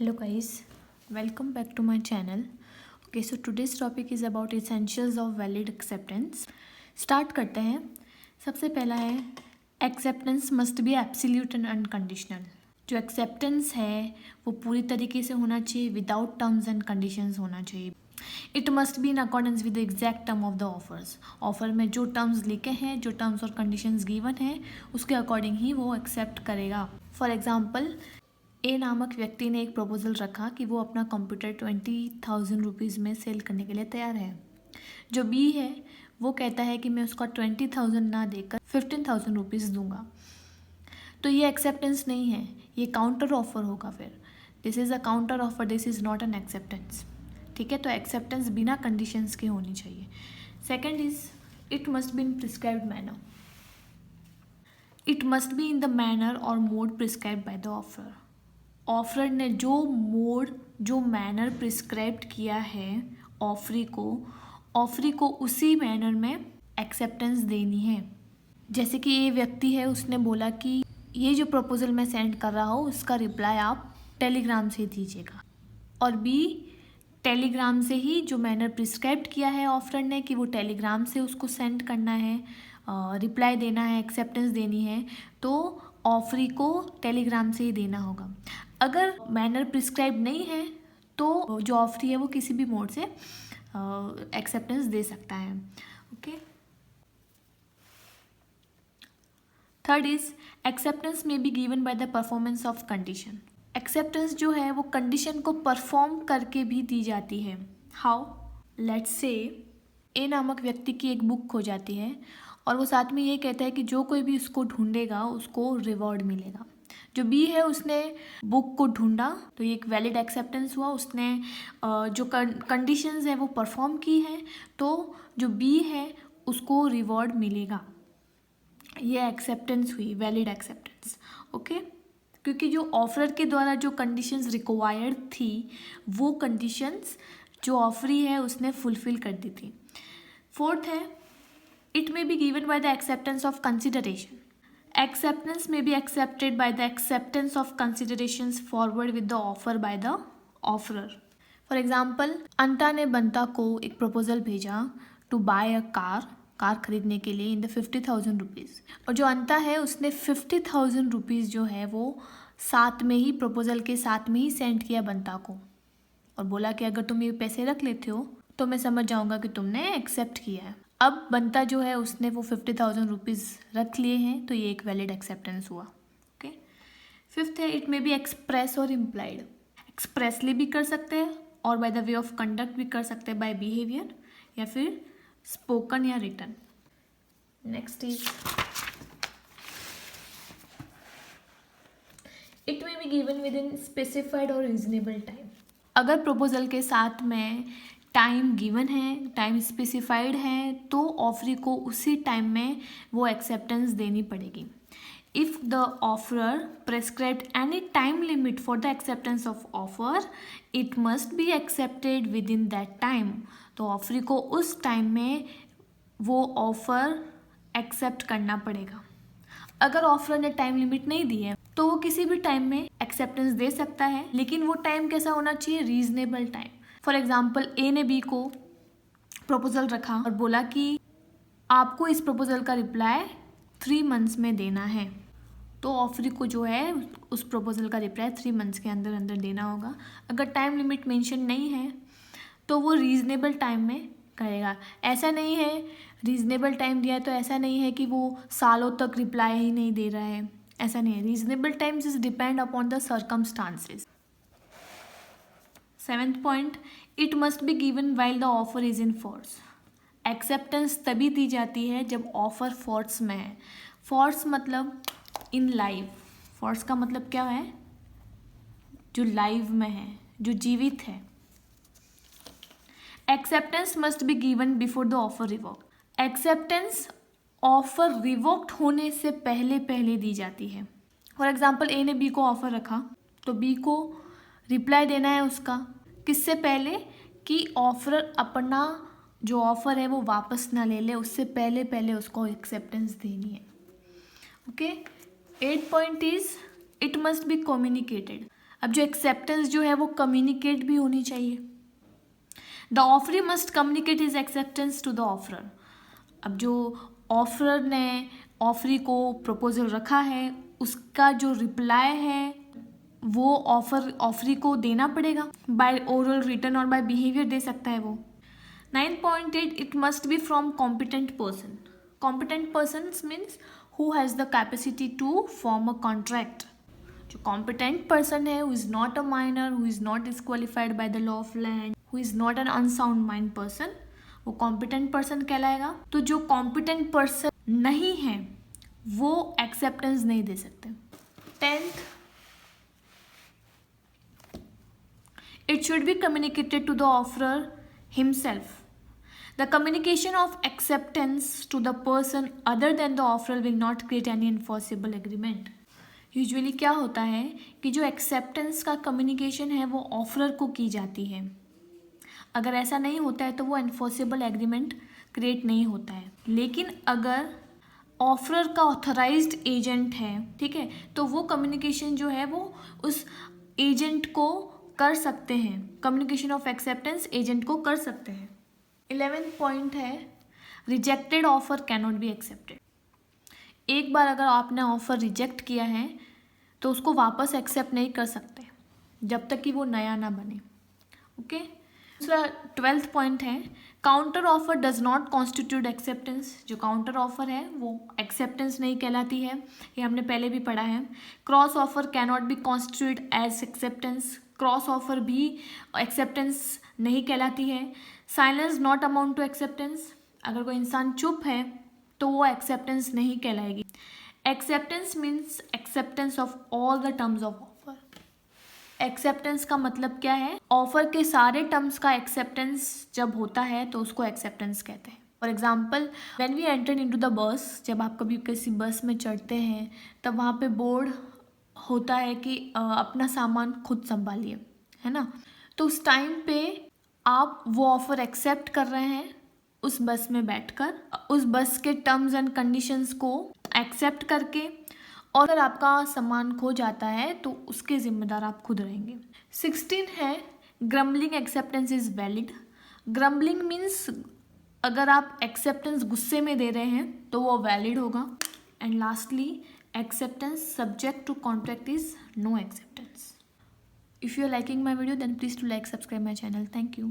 Hello guys, welcome back to my channel. Okay, so today's topic is about essentials of valid acceptance. Start करते हैं. सबसे पहला है acceptance must be absolute and unconditional. जो acceptance है वो पूरी तरीके से होना चाहिए, विदाउट टर्म्स एंड कंडीशंस होना चाहिए. It must be in accordance with the exact term of the offers. Offer में जो टर्म्स लिखे हैं, जो टर्म्स और कंडीशंस गिवन हैं, उसके अकॉर्डिंग ही वो एक्सेप्ट करेगा. फॉर एग्जाम्पल, ए नामक व्यक्ति ने एक प्रपोजल रखा कि वो अपना कंप्यूटर 20,000 रुपीज़ में सेल करने के लिए तैयार है. जो बी है वो कहता है कि मैं उसका 20,000 ना देकर 15,000 रुपीज़ दूंगा. तो ये एक्सेप्टेंस नहीं है, ये काउंटर ऑफर होगा. फिर this is a counter offer, this is not an acceptance. ठीक है, तो एक्सेप्टेंस बिना कंडीशंस के होनी चाहिए. Second is it must be in prescribed manner. It must be in the manner और mode prescribed by the offer. Offer ने जो मोड, जो मैनर प्रिस्क्राइब किया है ऑफरी को उसी मैनर में एक्सेप्टेंस देनी है. जैसे कि ये व्यक्ति है, उसने बोला कि ये जो प्रपोजल मैं सेंड कर रहा हूँ उसका रिप्लाई आप टेलीग्राम से दीजिएगा. और बी, टेलीग्राम से ही जो मैनर प्रिस्क्राइब किया है ऑफर ने कि वो टेलीग्राम से उसको सेंड करना है, रिप्लाई देना है, एक्सेप्टेंस देनी है, तो ऑफरी को टेलीग्राम से ही देना होगा. अगर मैनर प्रिस्क्राइब नहीं है तो जो ऑफरी है वो किसी भी मोड से एक्सेप्टेंस दे सकता है. ओके. थर्ड इज एक्सेप्टेंस में be given by the performance of condition. Acceptance जो है वो कंडीशन को परफॉर्म करके भी दी जाती है. हाउ? लेट्स से ए नामक व्यक्ति की एक बुक खो जाती है और वो साथ में ये कहता है कि जो कोई भी उसको ढूंढेगा उसको रिवॉर्ड मिलेगा. जो बी है उसने बुक को ढूंढा, तो ये एक वैलिड एक्सेप्टेंस हुआ. उसने जो कंडीशंस है वो परफॉर्म की है, तो जो बी है उसको रिवॉर्ड मिलेगा. ये एक्सेप्टेंस हुई, वैलिड एक्सेप्टेंस. ओके, क्योंकि जो ऑफर के द्वारा जो कंडीशंस रिक्वायर्ड थी वो कंडीशंस जो ऑफरी है उसने फुलफिल कर दी थी. फोर्थ है it may be given by the acceptance of consideration. Acceptance may be accepted by the acceptance of considerations forward with the offer by the offerer. For example, अंता ने बंता को एक proposal भेजा to bye a car खरीदने के लिए in the 50,000 rupees. और जो अंता है उसने 50,000 रुपीज़ जो है वो साथ में ही, प्रपोजल के साथ में ही सेंड किया बंता को और बोला कि अगर तुम ये पैसे रख लेते हो तो मैं समझ जाऊंगा कि तुमने एक्सेप्ट किया है. अब बंता जो है उसने वो 50,000 रुपीज़ रख लिए हैं, तो ये एक वैलिड एक्सेप्टेंस हुआ. ओके. फिफ्थ है इट मे बी एक्सप्रेस और इम्प्लाइड. एक्सप्रेसली भी कर सकते हैं और by the way of conduct भी कर सकते हैं, बाय बिहेवियर, या फिर स्पोकन या written. Next is it may be given within specified और रीजनेबल टाइम. अगर प्रपोजल के साथ में टाइम गिवन है, टाइम स्पेसिफाइड है, तो ऑफरी को उसी टाइम में वो एक्सेप्टेंस देनी पड़ेगी. If the offeror prescribed any time limit for the acceptance of offer it must be accepted with in that time. तो ऑफरी को उस टाइम में वो ऑफर एक्सेप्ट करना पड़ेगा. अगर ऑफर ने टाइम लिमिट नहीं दी है तो वो किसी भी टाइम में एक्सेप्टेंस दे सकता है, लेकिन वो टाइम कैसा होना चाहिए? Reasonable time. फॉर एग्जाम्पल, ए ने बी को प्रपोजल रखा और बोला कि आपको इस प्रपोजल का रिप्लाई 3 मंथ्स में देना है. तो ऑफरी को जो है उस प्रपोजल का रिप्लाई 3 मंथ्स के अंदर अंदर देना होगा. अगर टाइम लिमिट मेंशन नहीं है तो वो रीजनेबल टाइम में करेगा. ऐसा नहीं है, रीजनेबल टाइम दिया है तो ऐसा नहीं है कि वो सालों तक रिप्लाई ही नहीं दे रहा है. ऐसा नहीं है. Reasonable times is depend upon the circumstances. Seventh point, it must be given while the offer is in force. Acceptance तभी दी जाती है जब ऑफर फोर्स में है. फोर्स मतलब इन लाइव. फोर्स का मतलब क्या है? जो लाइव में है, जो जीवित है. Acceptance must be given before the offer revoke. Acceptance offer revoked होने से पहले पहले दी जाती है. फॉर एग्जाम्पल, ए ने बी को ऑफर रखा तो बी को रिप्लाई देना है उसका किससे पहले? कि ऑफर अपना जो ऑफर है वो वापस ना ले ले, उससे पहले पहले उसको एक्सेप्टेंस देनी है. Okay. 8th point is it must be communicated. अब जो एक्सेप्टेंस जो है वो कम्युनिकेट भी होनी चाहिए। The offeree must communicate his acceptance to the offeror. अब जो ऑफरर ने ऑफरी को प्रपोजल रखा है, उसका जो रिप्लाई है वो ऑफरी को देना पड़ेगा। बाय ओरल, रिटन और बाय बिहेवियर दे सकता है वो। 9.8 it must be from competent person. Competent person means who has the capacity to form a contract. जो कॉम्पिटेंट पर्सन है, who is not a minor, who is not disqualified by the law of land, who is not an unsound mind person, वो competent person कहलाएगा। तो जो competent person नहीं है वो acceptance नहीं दे सकते। 10th, it should be communicated to the offerer himself. The communication of acceptance to the person other than the offerer will not create any enforceable agreement. Usually क्या होता है कि जो एक्सेप्टेंस का कम्युनिकेशन है वो ऑफरर को की जाती है। अगर ऐसा नहीं होता है तो वो एनफोर्सेबल एग्रीमेंट क्रिएट नहीं होता है। लेकिन अगर ऑफरर का ऑथराइज्ड एजेंट है, ठीक है, तो वो कम्युनिकेशन जो है वो उस एजेंट को कर सकते हैं। कम्युनिकेशन ऑफ एक्सेप्टेंस एजेंट को कर सकते हैं। 11th पॉइंट है rejected offer cannot be accepted. एक बार अगर आपने ऑफर रिजेक्ट किया है तो उसको वापस एक्सेप्ट नहीं कर सकते जब तक कि वो नया ना बने। ओके। दूसरा 12th पॉइंट है counter offer does not constitute acceptance. जो काउंटर ऑफर है वो एक्सेप्टेंस नहीं कहलाती है, ये हमने पहले भी पढ़ा है। Cross offer cannot be constitute as acceptance. Cross offer भी एक्सेप्टेंस नहीं कहलाती है। Silence not amount to acceptance. अगर कोई इंसान चुप है तो वो एक्सेप्टेंस नहीं कहलाएगी। Acceptance means acceptance of all the terms of offer. Acceptance का मतलब क्या है? ऑफर के सारे टर्म्स का एक्सेप्टेंस जब होता है तो उसको एक्सेप्टेंस कहते हैं। For example when we enter into the bus, जब आप कभी किसी बस में चढ़ते हैं तब वहाँ पे बोर्ड होता है कि अपना सामान खुद संभालिए, है ना। तो उस टाइम पे आप वो ऑफर एक्सेप्ट कर रहे हैं उस बस में बैठकर, उस बस के टर्म्स एंड कंडीशंस को एक्सेप्ट करके, और अगर आपका सामान खो जाता है तो उसके जिम्मेदार आप खुद रहेंगे। 16 है grumbling acceptance is valid. Grumbling means अगर आप एक्सेप्टेंस गुस्से में दे रहे हैं तो वो वैलिड होगा। And lastly acceptance subject to contract is no acceptance. If you are liking my video then please to like, subscribe my channel. Thank you.